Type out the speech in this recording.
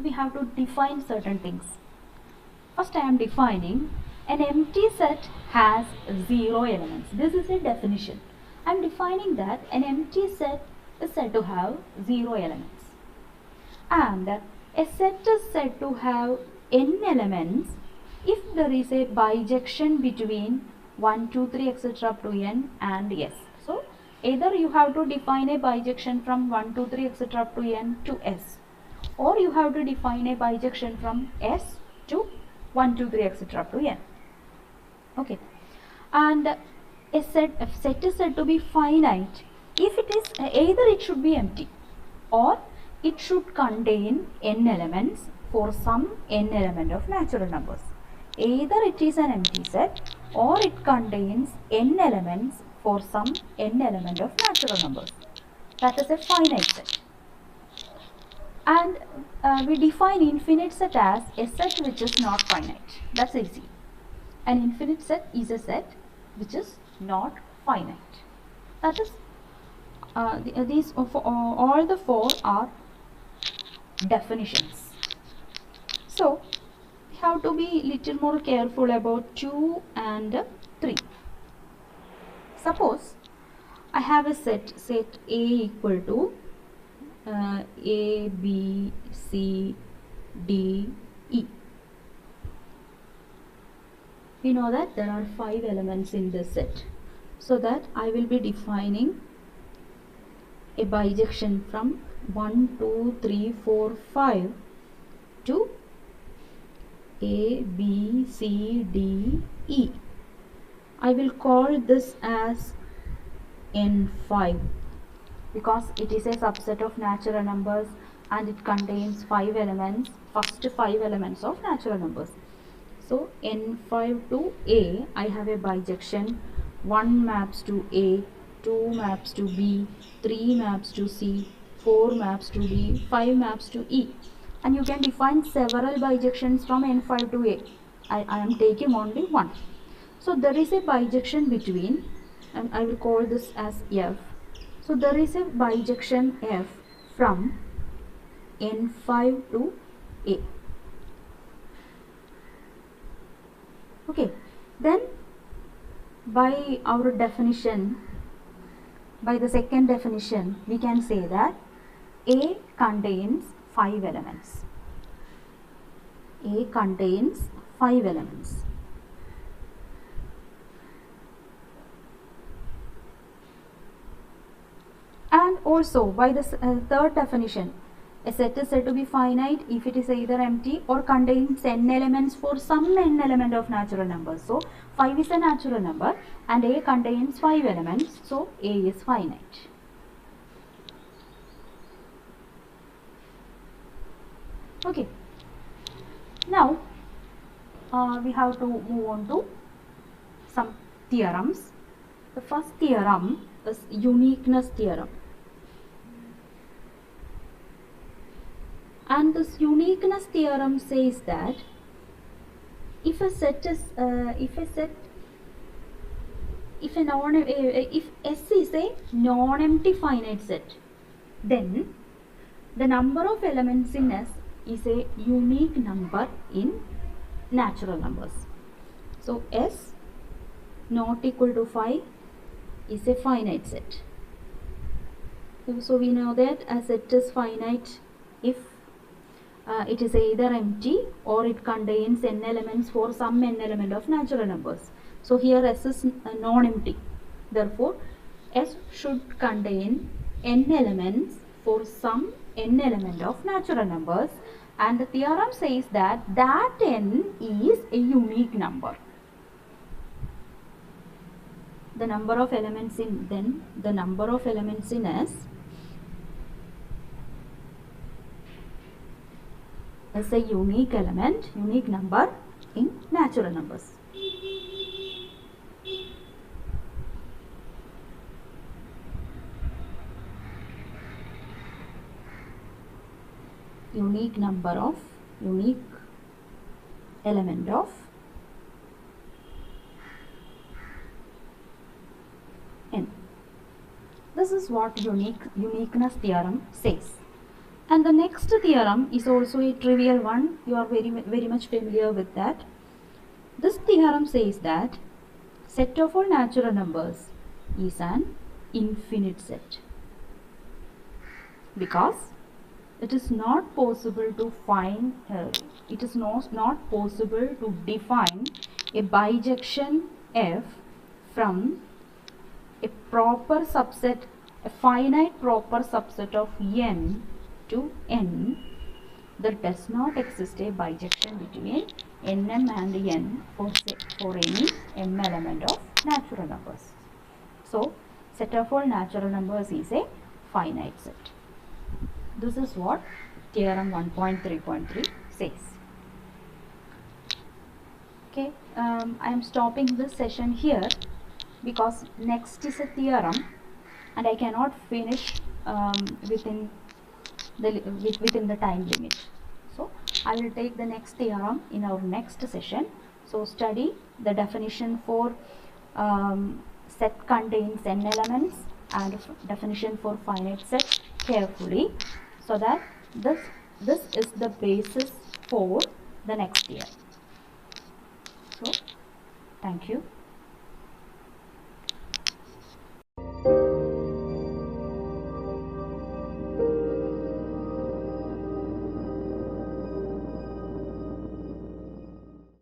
we have to define certain things. First, I am defining an empty set has 0 elements. This is a definition. I am defining that an empty set is said to have 0 elements. And a set is said to have n elements if there is a bijection between 1, 2, 3, etc. up to n and s. So, either you have to define a bijection from 1, 2, 3, etc. up to n to s, or you have to define a bijection from s to 1, 2, 3, etc. up to n. Okay. And a set is said to be finite if it is either it should be empty or it should contain n elements for some n element of natural numbers. Either it is an empty set or it contains n elements for some n element of natural numbers. That is a finite set. And we define infinite set as a set which is not finite. That's easy. An infinite set is a set which is not finite. That is, all the four are definitions. So, we have to be little more careful about 2 and 3. Suppose I have a set A equal to A, B, C, D, E. We know that there are 5 elements in this set. So that I will be defining a bijection from 1, 2, 3, 4, 5 to A, B, C, D, E. I will call this as N5 because it is a subset of natural numbers and it contains 5 elements, first 5 elements of natural numbers. So N5 to A, I have a bijection. 1 maps to A, 2 maps to B, 3 maps to C, 4 maps to D, 5 maps to E. And you can define several bijections from N5 to A. I am taking only one. So there is a bijection between, and I will call this as F. So there is a bijection F from N5 to A. Okay, then by our definition, by the second definition, we can say that A contains 5 elements. A contains 5 elements. And also by the third definition, a set is said to be finite if it is either empty or contains n elements for some n element of natural numbers. So 5 is a natural number and A contains 5 elements, so A is finite. Okay. Now we have to move on to some theorems. The first theorem is uniqueness theorem. And this uniqueness theorem says that if S is a non-empty finite set, then the number of elements in S is a unique number in natural numbers. So S not equal to 5 is a finite set. So we know that a set is finite if it is either empty or it contains n elements for some n element of natural numbers. So here S is non-empty. Therefore, S should contain n elements for some n element of natural numbers, and the theorem says that n is a unique number. The number of elements in S is a unique number in natural numbers. Unique element of n. This is what uniqueness theorem says. And the next theorem is also a trivial one. You are very much familiar with that. This theorem says that set of all natural numbers is an infinite set, because it is not possible to find not possible to define a bijection f from a proper subset, a finite proper subset of n to n that does not exist a bijection between nm and n for any m element of natural numbers. So set of all natural numbers is a finite set. This is what theorem 1.3.3 says. Okay, I am stopping this session here because next is a theorem and I cannot finish within the time limit. So I will take the next theorem in our next session. So study the definition for set contains n elements and definition for finite set carefully, so that this is the basis for the next year. So thank you.